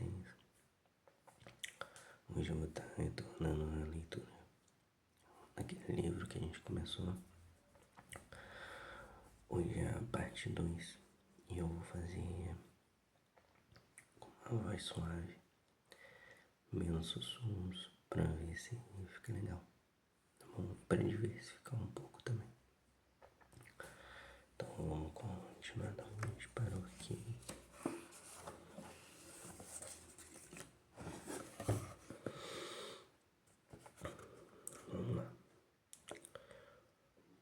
vocês. Hoje eu vou estar retornando a leitura daquele livro que a gente começou. Hoje é a parte 2 e eu vou fazer com uma voz suave, menos sussurros, pra ver se fica legal, tá bom? Pra gente ver se fica um pouco também. Então vamos continuar da onde a gente parou aqui. Vamos lá.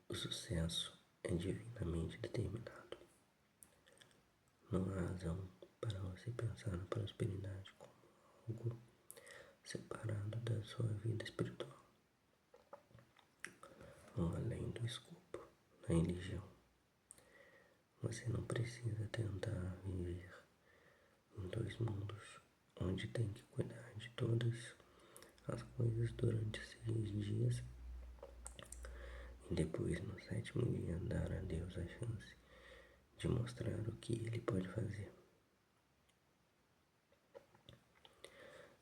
O sucesso é divinamente determinado. Não há razão para você pensar na prosperidade como algo separado da sua vida espiritual, ou além do escopo da religião. Você não precisa tentar viver em dois mundos, onde tem que cuidar de todas as coisas durante 6 dias e depois, no 7º dia, dar a Deus a chance de mostrar o que Ele pode fazer.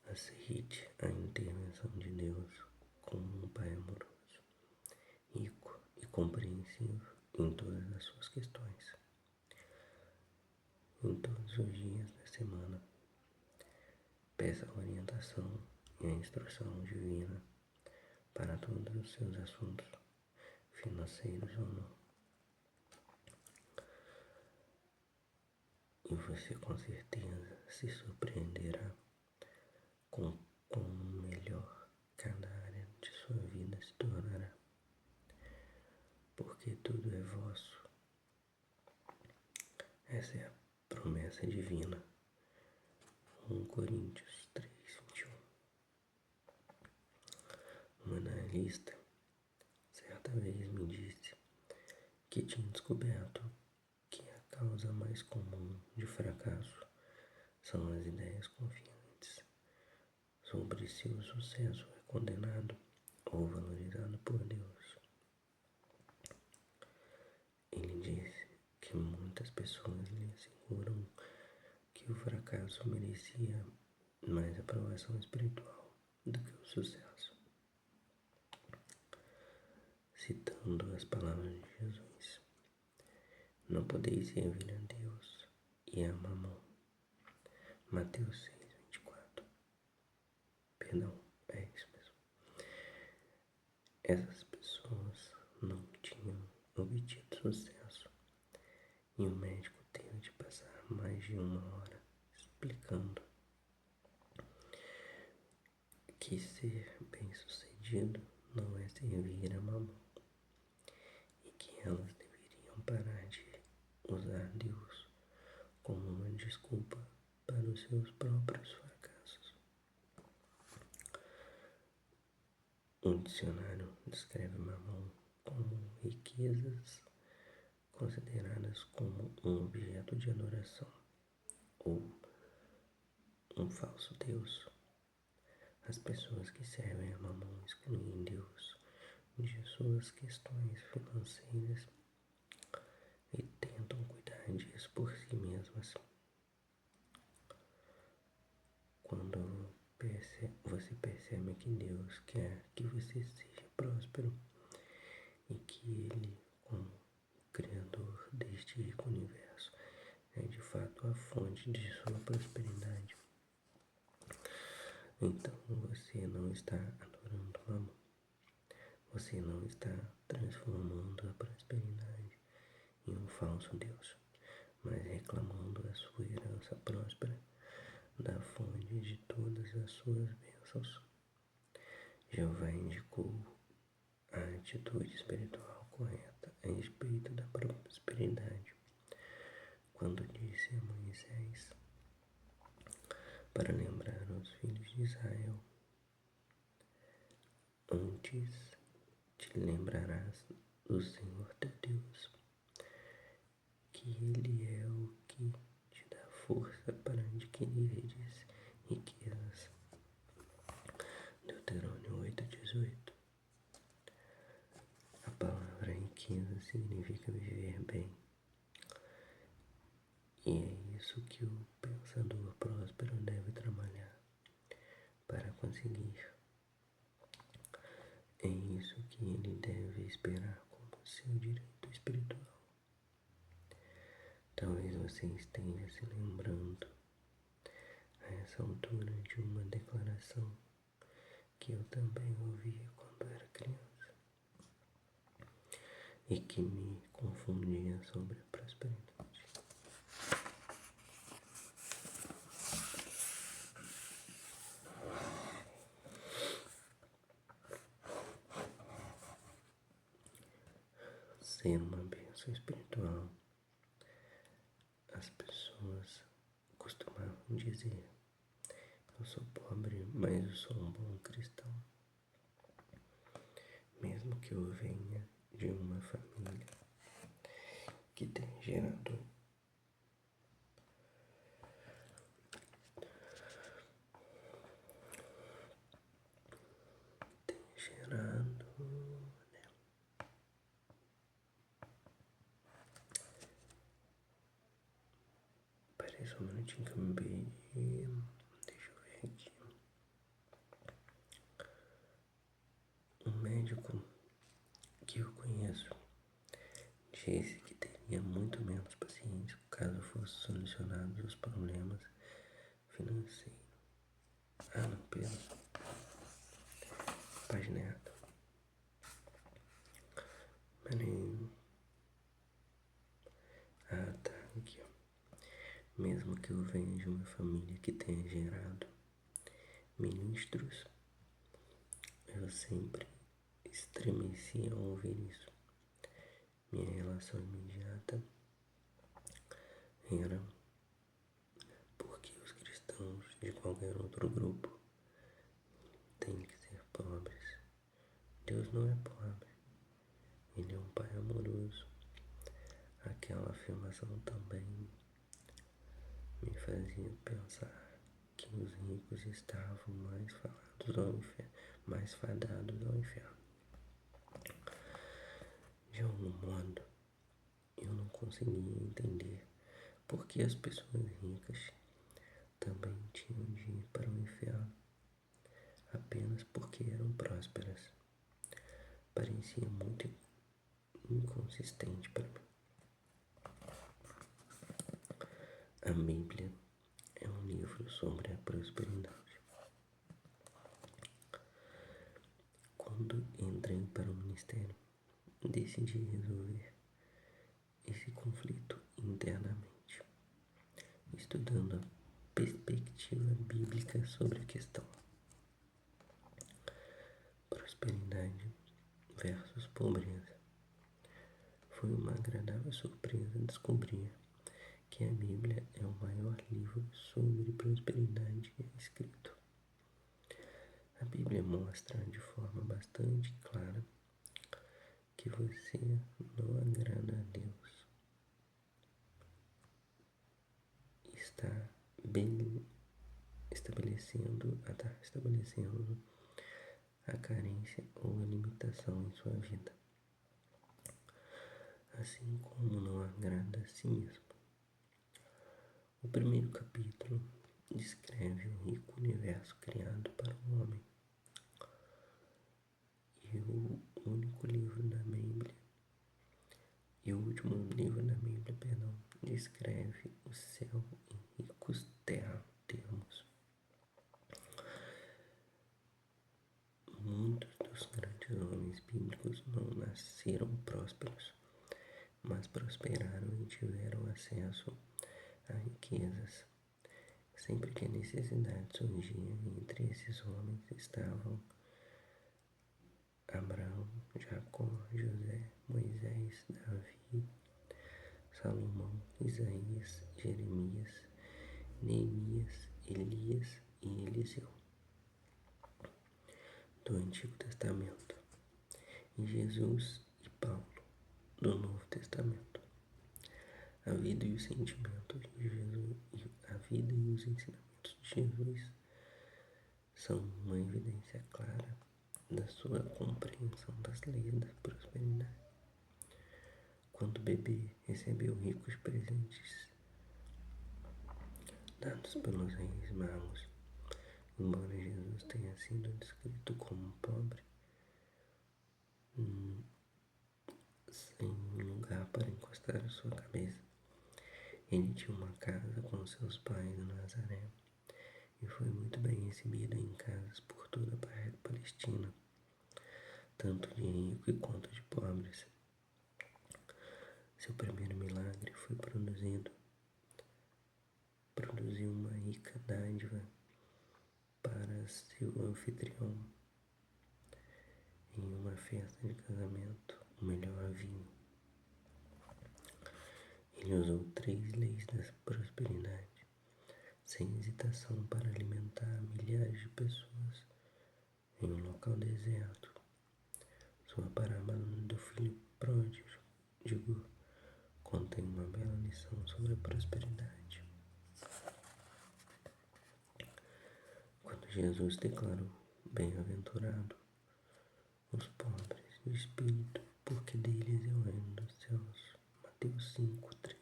Aceite a intervenção de Deus como um Pai amoroso, rico e compreensivo em todas as suas questões. Em todos os dias da semana, peça a orientação e a instrução divina para todos os seus assuntos, financeiros ou não. E você com certeza se surpreenderá com quão melhor cada área de sua vida se tornará, porque tudo é vosso. Essa é a promessa divina. 1 Coríntios 3:21. Um analista certa vez me disse que tinha descoberto que a causa mais comum de fracasso são as ideias confiantes sobre se o sucesso é condenado ou valorizado por Deus. Ele disse que muitas pessoas lhe asseguram que o fracasso merecia mais aprovação espiritual do que o sucesso. Citando as palavras de Jesus: não podeis servir a Deus e a Mamon. Mateus 6:24. Perdão, é isso mesmo. Essas pessoas não tinham obtido sucesso e o médico teve de passar mais de 1 hora explicando que ser bem-sucedido não é servir a Mamon e que elas deveriam parar de usar Deus como uma desculpa para os seus próprios fracassos. Um dicionário descreve Mamon como riquezas consideradas como um objeto de adoração ou um falso Deus. As pessoas que servem a Mamon excluem Deus de suas questões financeiras e tentam cuidar disso por si mesmas. Quando você percebe que Deus quer que você seja próspero e que Ele, como o Criador deste rico universo, é de fato a fonte de sua prosperidade, então você não está adorando Mamon. Você não está transformando a prosperidade em um falso Deus, mas reclamando a sua herança próspera da fonte de todas as suas bênçãos. Jeová indicou a atitude espiritual correta a respeito da prosperidade quando disse a Moisés para lembrar aos filhos de Israel: antes te lembrarás do Senhor teu Deus, que Ele é o que te dá força para adquirir riquezas. Deuteronômio 8:18. A palavra riqueza significa viver bem, e é isso que o pensador próspero deve trabalhar para conseguir. É isso que ele deve esperar como seu direito espiritual. Talvez você esteja se lembrando a essa altura de uma declaração que eu também ouvia quando era criança e que me confundia sobre a prosperidade. Ser uma bênção espiritual, as pessoas costumavam dizer: eu sou pobre, mas eu sou um bom cristão. Mesmo que eu venha de uma família que tem gerado Parece um minutinho que eu me perdi. Deixa eu ver aqui. Um médico que eu conheço disse que teria muito menos pacientes caso fossem solucionados os problemas financeiros. Ah, não, pera. Página errada. Peraí. Ah, tá. Aqui, ó. Mesmo que eu venha de uma família que tenha gerado ministros, eu sempre estremeci ao ouvir isso. Minha relação imediata era porque os cristãos de qualquer outro grupo têm que ser pobres. Deus não é pobre, Ele é um Pai amoroso. Aquela afirmação também me fazia pensar que os ricos estavam mais fadados ao inferno. De algum modo, eu não conseguia entender por que as pessoas ricas também tinham de ir para o inferno apenas porque eram prósperas. Parecia muito inconsistente para mim. A Bíblia é um livro sobre a prosperidade. Quando entrei para o ministério, decidi resolver esse conflito internamente, estudando a perspectiva bíblica sobre a questão. Prosperidade versus pobreza. Foi uma agradável surpresa descobrir que a Bíblia é o maior livro sobre prosperidade escrito. A Bíblia mostra de forma bastante clara que você não agrada a Deus. Está estabelecendo a carência ou a limitação em sua vida, assim como não agrada a si mesmo. O primeiro capítulo descreve o rico universo criado para o homem. E o último livro da Bíblia, descreve o céu em ricos termos. Muitos dos grandes homens bíblicos não nasceram prósperos, mas prosperaram e tiveram acesso a riquezas. Sempre que a necessidade surgia, entre esses homens estavam Abraão, Jacó, José, Moisés, Davi, Salomão, Isaías, Jeremias, Neemias, Elias e Eliseu, do Antigo Testamento, e Jesus e Paulo, do Novo Testamento. A vida e os sentimentos de Jesus, a vida e os ensinamentos de Jesus são uma evidência clara da sua compreensão das leis da prosperidade. Quando bebê recebeu ricos presentes criados pelos reis magos. Embora Jesus tenha sido descrito como pobre, sem lugar para encostar a sua cabeça, ele tinha uma casa com seus pais em Nazaré e foi muito bem recebido em casas por toda a Palestina, tanto de ricos quanto de pobres. Seu primeiro milagre produziu uma rica dádiva para seu anfitrião. Em uma festa de casamento, o melhor vinho. Ele usou 3 leis da prosperidade, sem hesitação, para alimentar milhares de pessoas em um local deserto. Sua parábola do filho pródigo contém uma bela lição sobre a prosperidade. Quando Jesus declarou: "Bem-aventurado os pobres de espírito, porque deles é o reino dos céus", Mateus 5:3,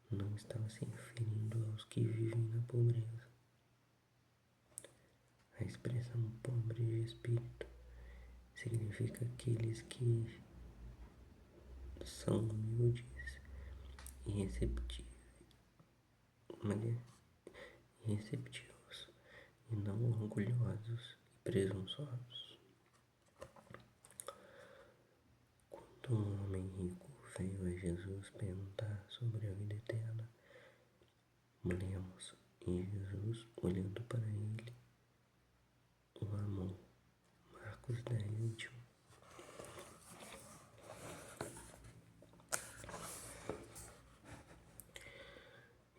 não estava se referindo aos que vivem na pobreza. A expressão pobre de espírito significa aqueles que são humildes e receptivos e não orgulhosos e presunçosos. Quando um homem rico veio a Jesus perguntar sobre a vida eterna, lemos: "E Jesus, olhando para ele, o amou." Marcos 10:21.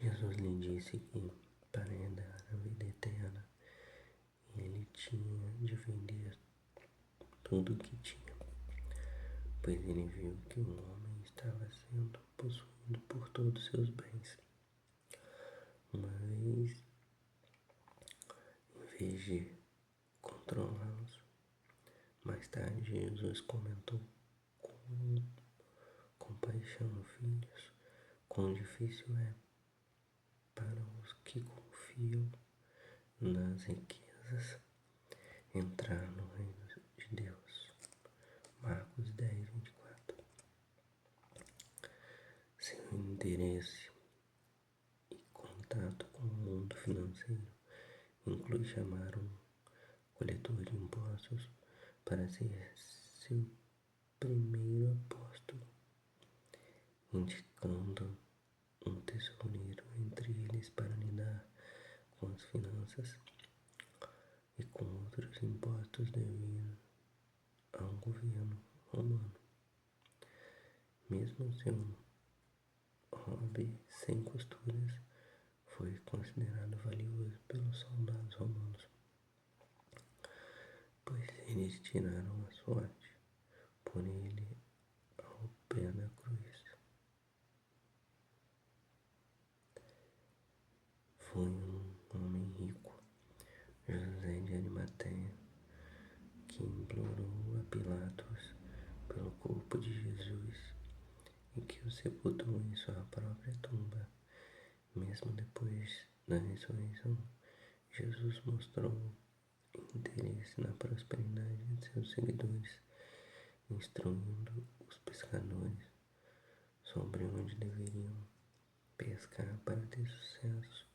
Jesus lhe disse que, para herdar a vida eterna, ele tinha de vender tudo o que tinha, pois ele viu que o homem estava sendo possuído por todos seus bens. Uma vez, em vez de controlá-los, mais tarde Jesus comentou com compaixão: "Filhos, quão difícil é para os que confiam nas riquezas entrar no reino de Deus." Marcos 10:24. Seu interesse e contato com o mundo financeiro inclui chamar um coletor de impostos para ser seu primeiro apóstolo, indicando um tesoureiro entre eles para lidar com as finanças e com outros impostos devidos ao governo romano. Mesmo seu hobby sem costuras foi considerado valioso pelos soldados romanos, pois eles tiraram a sorte por ele ao pé da cruz. Foi um homem rico, José de Arimateia, que implorou a Pilatos pelo corpo de Jesus e que o sepultou em sua própria tumba. Mesmo depois da ressurreição, Jesus mostrou interesse na prosperidade de seus seguidores, instruindo os pescadores sobre onde deveriam pescar para ter sucesso,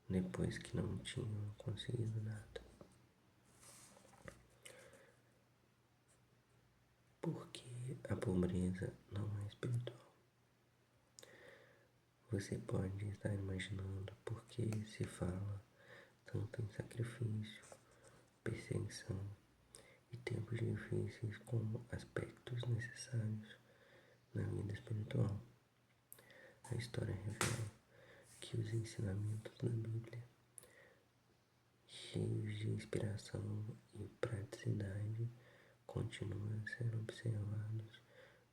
depois que não tinham conseguido nada. Porque a pobreza não é espiritual. Você pode estar imaginando por que se fala tanto em sacrifício, perseguição e tempos difíceis como aspectos necessários na vida espiritual. A história revela que os ensinamentos da Bíblia, cheios de inspiração e praticidade, continuam a ser observados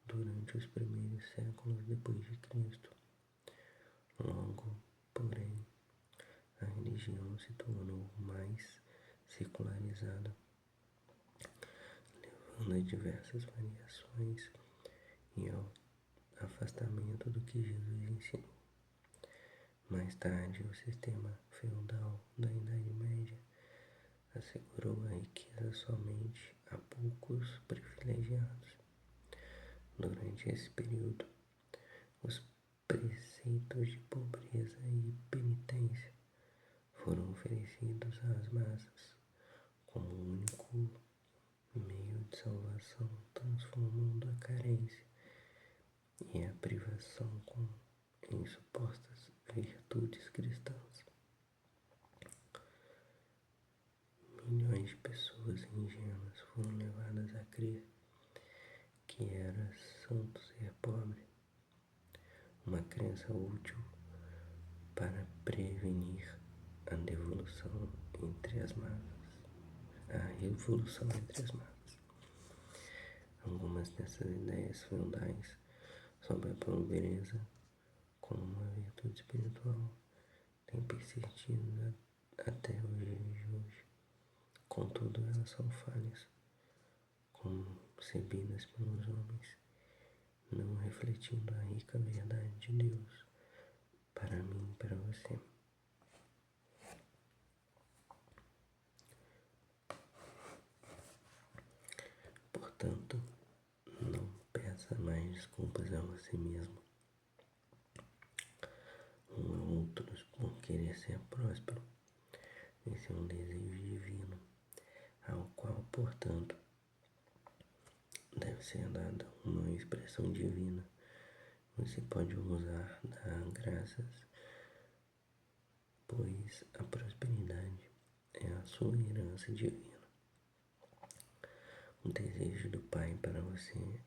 durante os primeiros séculos depois de Cristo. Logo, porém, a religião se tornou mais secularizada, levando a diversas variações e ao afastamento do que Jesus ensinou. Mais tarde, o sistema feudal da Idade Média assegurou a riqueza somente a poucos privilegiados. Durante esse período, os preceitos de pobreza e penitência foram oferecidos às massas como o único meio de salvação, transformando a carência e a privação em supostas virtudes cristãs. Milhões de pessoas ingênuas foram levadas a crer que era santo ser pobre, uma crença útil para prevenir a revolução entre as massas. Algumas dessas ideias feudais sobre a pobreza como uma virtude espiritual têm persistido até os dias de hoje. Contudo, elas são falhas, concebidas pelos homens, não refletindo a rica verdade de Deus para mim e para você. Portanto, não peça mais desculpas a você mesmo ou a outros por querer ser próspero. Esse é um desejo divino, ao qual, portanto, deve ser dada uma expressão divina. Você pode dar graças, pois a prosperidade é a sua herança divina. O desejo do Pai para você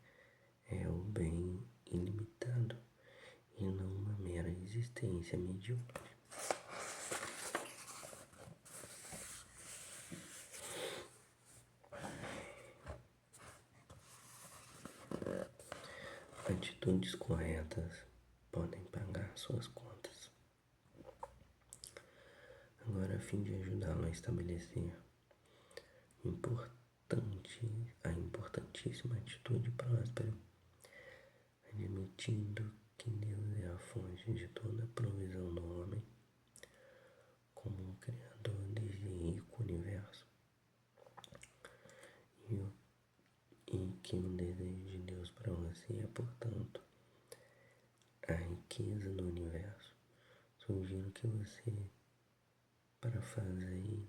é o bem ilimitado e não uma mera existência medíocre. Atitudes corretas podem pagar suas contas. Agora, a fim de ajudá-lo a estabelecer a importantíssima atitude próspera, admitindo que Deus é a fonte de toda a provisão do homem, como um criador desse rico universo, e que o desejo de Deus para você é, portanto, a riqueza do universo. Sugiro que você parafraseie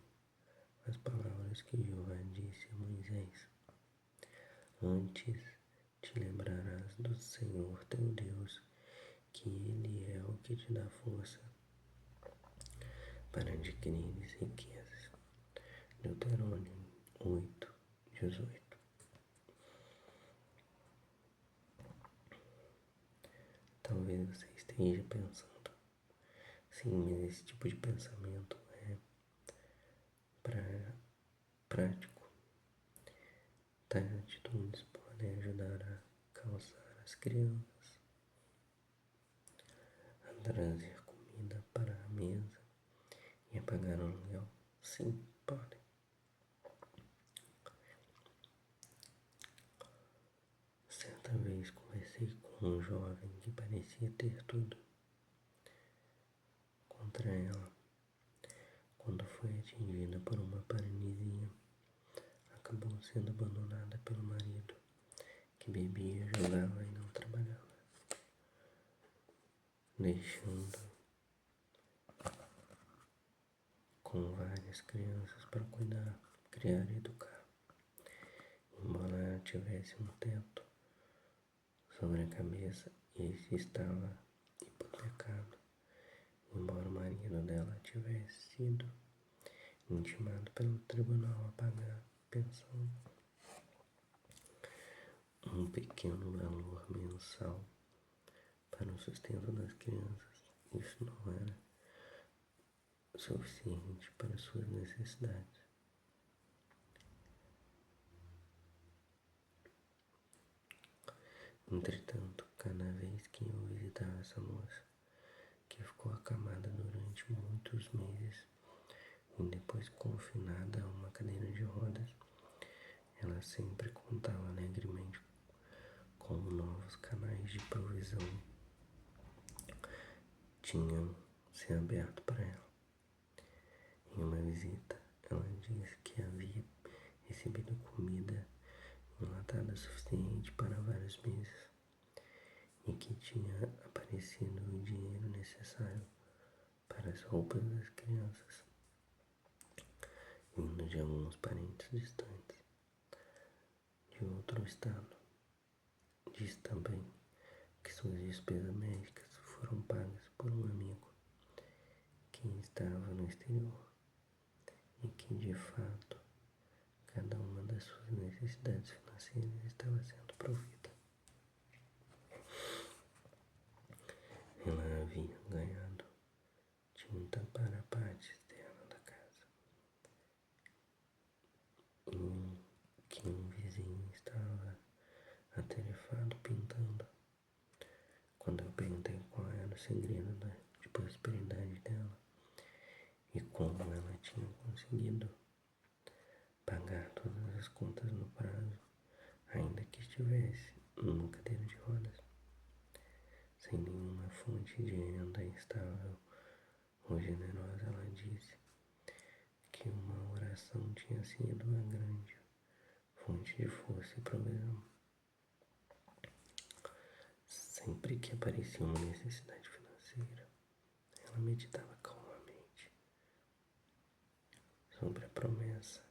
as palavras que Jeová disse a Moisés: antes te lembrarás do Senhor teu Deus, que Ele é o que te dá força para adquirir riquezas. Deuteronômio 8:18. Talvez você esteja pensando, sim, mas esse tipo de pensamento é prático. Tais atitudes podem ajudar a calçar as crianças, a trazer comida para a mesa e a pagar um aluguel. Sim, podem. Certa vez conversei com um jovem que parecia ter tudo contra ela. Quando foi atingida por uma paralisia, acabou sendo abandonada pelo marido, que bebia, jogava e não trabalhava, deixando com várias crianças para cuidar, criar e educar. Embora ela tivesse um teto sobre a cabeça, esse estava hipotecado. Embora o marido dela tivesse sido intimado pelo tribunal a pagar pensão, um pequeno valor mensal para o sustento das crianças, isso não era suficiente para suas necessidades. Entretanto, cada vez que eu visitava essa moça, que ficou acamada durante muitos meses e depois confinada a uma cadeira de rodas, ela sempre contava alegremente como novos canais de provisão tinham ser aberto para ela. Em uma visita, ela disse que havia recebido comida enlatada suficiente para vários meses e que tinha aparecido o dinheiro necessário para as roupas das crianças, vindo de alguns parentes distantes de outro estado. Disse também que suas despesas médicas foram pagas por um amigo que estava no exterior e que, de fato, cada uma das suas necessidades financeiras estava sendo provida. Ela havia ganhado tinta para a parte externa da casa e que um vizinho estava atarefado pintando. Quando eu perguntei qual era o segredo de prosperidade dela e como ela tinha conseguido pagar todas as contas no prazo, ainda que estivesse numa cadeira de rodas, sem nenhuma fonte de renda estável ou generosa, ela disse que uma oração tinha sido uma grande fonte de força e provisão. Sempre que aparecia uma necessidade financeira, ela meditava calmamente sobre a promessa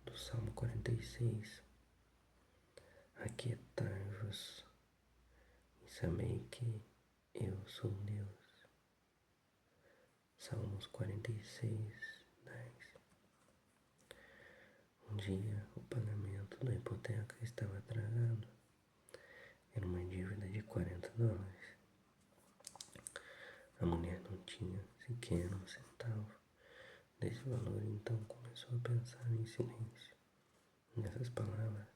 do Salmo 46. Aquietai-vos e sabei que eu sou Deus. Salmos 46, 10. Um dia o pagamento da hipoteca estava atrasado. Era uma dívida de $40. A mulher não tinha sequer um centavo desse valor, então começou a pensar em silêncio. Nessas palavras: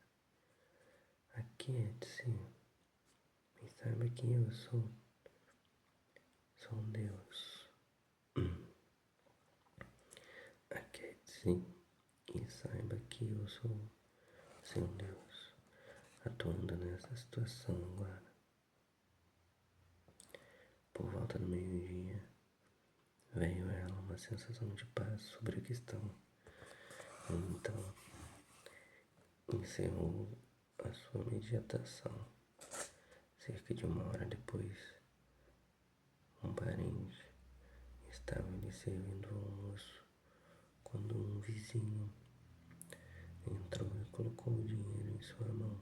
aquiete-se e saiba que eu sou Deus. Aquiete-se e saiba que eu sou seu Deus, atuando nessa situação agora. Por volta do meio-dia, veio a ela uma sensação de paz sobre a questão. Então, encerrou a sua meditação. Cerca de 1 hora depois, um parente estava lhe servindo o almoço quando um vizinho entrou e colocou o dinheiro em sua mão.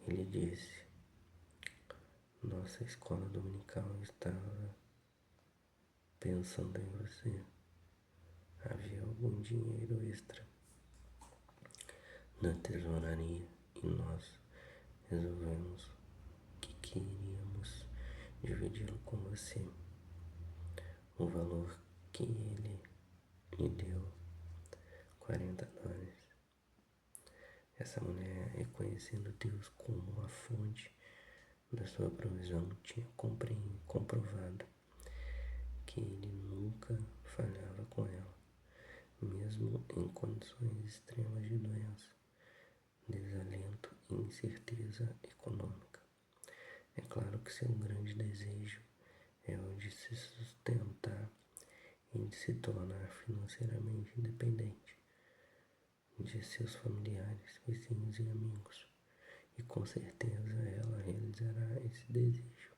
Ele disse: nossa escola dominical estava pensando em você. Havia algum dinheiro extra na tesouraria e nós resolvemos que queríamos dividi-lo com você. O valor que ele lhe deu, $40. Essa mulher, reconhecendo Deus como a fonte da sua provisão, tinha comprovado que ele nunca falhava com ela, mesmo em condições extremas de doença, desalento e incerteza econômica. É claro que seu grande desejo é o de se sustentar e de se tornar financeiramente independente de seus familiares, vizinhos e amigos. E com certeza ela realizará esse desejo,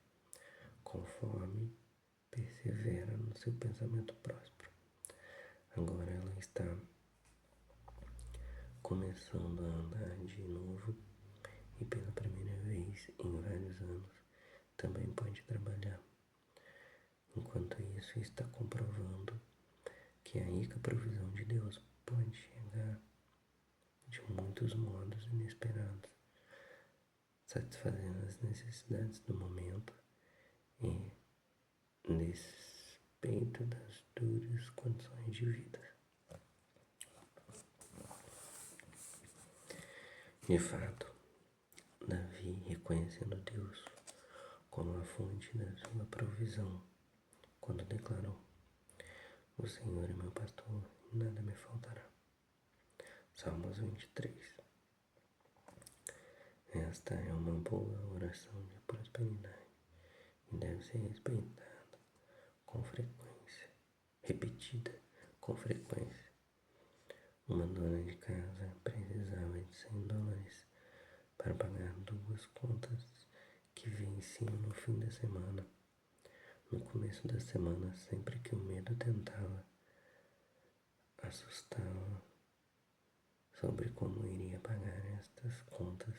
conforme persevera no seu pensamento próspero. Agora ela está começando a andar de novo e pela primeira vez em vários anos também pode trabalhar. Enquanto isso, está comprovando que a rica provisão de Deus pode chegar de muitos modos inesperados, satisfazendo as necessidades do momento e despeito das duras condições de vida. De fato, Davi, reconhecendo Deus como a fonte da sua provisão, quando declarou: o Senhor é meu pastor, nada me faltará. Salmos 23. Esta é uma boa oração de prosperidade e deve ser respeitada com frequência, repetida com frequência. Uma dona de casa precisava de US$ 100 para pagar 2 contas que venciam no fim da semana. No começo da semana, sempre que o medo tentava assustá-la sobre como iria pagar estas contas,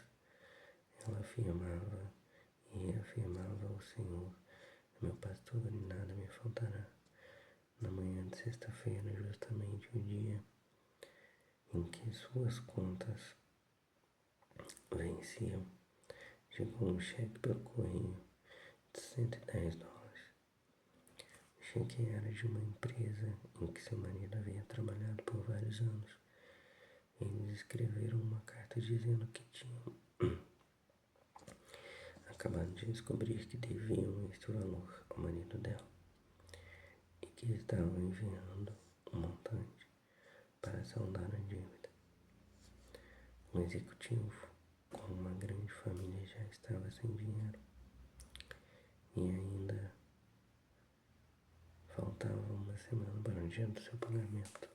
ela afirmava e reafirmava ao Senhor: meu pastor, e nada me faltará. Na manhã de sexta-feira, justamente o dia em que suas contas venciam, chegou um cheque pelo correio de US$ 110. O cheque era de uma empresa em que seu marido havia trabalhado por vários anos. Eles escreveram uma carta dizendo que tinham acabado de descobrir que deviam este valor ao marido dela e que estavam enviando um montante para saldar a dívida. Um executivo com uma grande família já estava sem dinheiro e ainda faltava uma semana para o dia do seu pagamento.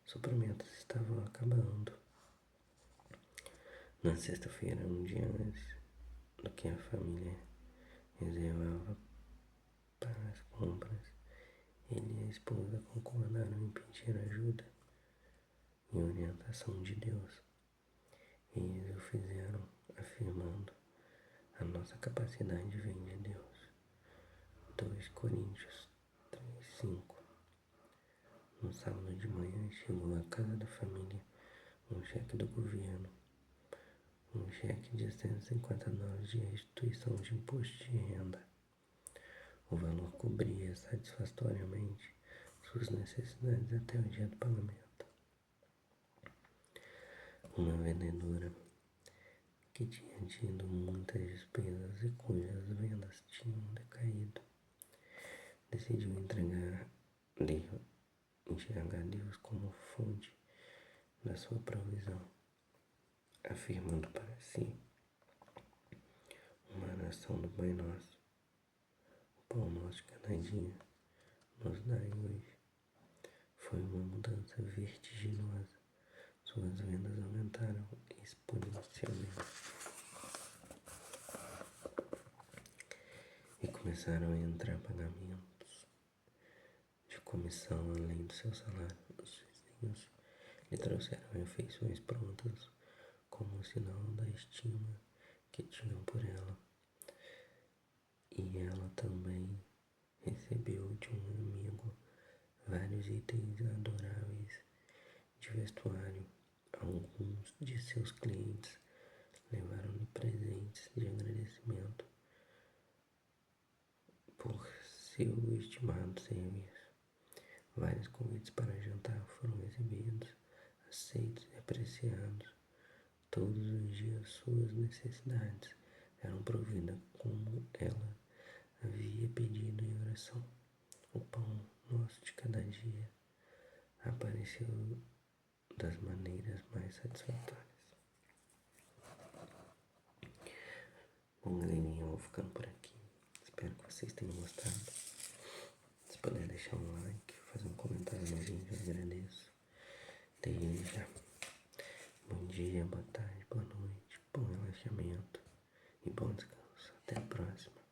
Os suprimentos estavam acabando. Na sexta-feira, um dia antes do que a família reservava para as compras, ele e a esposa concordaram em pedir ajuda e orientação de Deus. Eles o fizeram afirmando: a nossa capacidade vem de Deus. 2 Coríntios 3:5. No sábado de manhã chegou à casa da família um cheque do governo, um cheque de $150 de restituição de imposto de renda. O valor cobria satisfatoriamente suas necessidades até o dia do pagamento. Uma vendedora que tinha tido muitas despesas e cujas vendas tinham decaído, decidiu enxergar Deus como fonte da sua provisão, afirmando para si uma oração do Pai Nosso: o pão nosso de cada dia nos dai hoje. Foi uma mudança vertiginosa. Suas vendas aumentaram exponencialmente e começaram a entrar pagamentos de comissão além do seu salário. Os vizinhos lhe trouxeram refeições prontas como sinal da estima que tinham por ela. E ela também recebeu de um amigo vários itens adoráveis de vestuário. Alguns de seus clientes levaram-lhe presentes de agradecimento por seu estimado serviço. Vários convites para jantar foram recebidos, aceitos e apreciados. Todos os dias suas necessidades eram providas como ela havia pedido em oração. O pão nosso de cada dia apareceu das maneiras mais satisfatórias. Bom, galerinha, eu vou ficando por aqui. Espero que vocês tenham gostado. Se puder deixar um like, fazer um comentário no vídeo, eu agradeço. Desde já. Bom dia, boa tarde, boa noite, bom relaxamento e bom descanso. Até a próxima.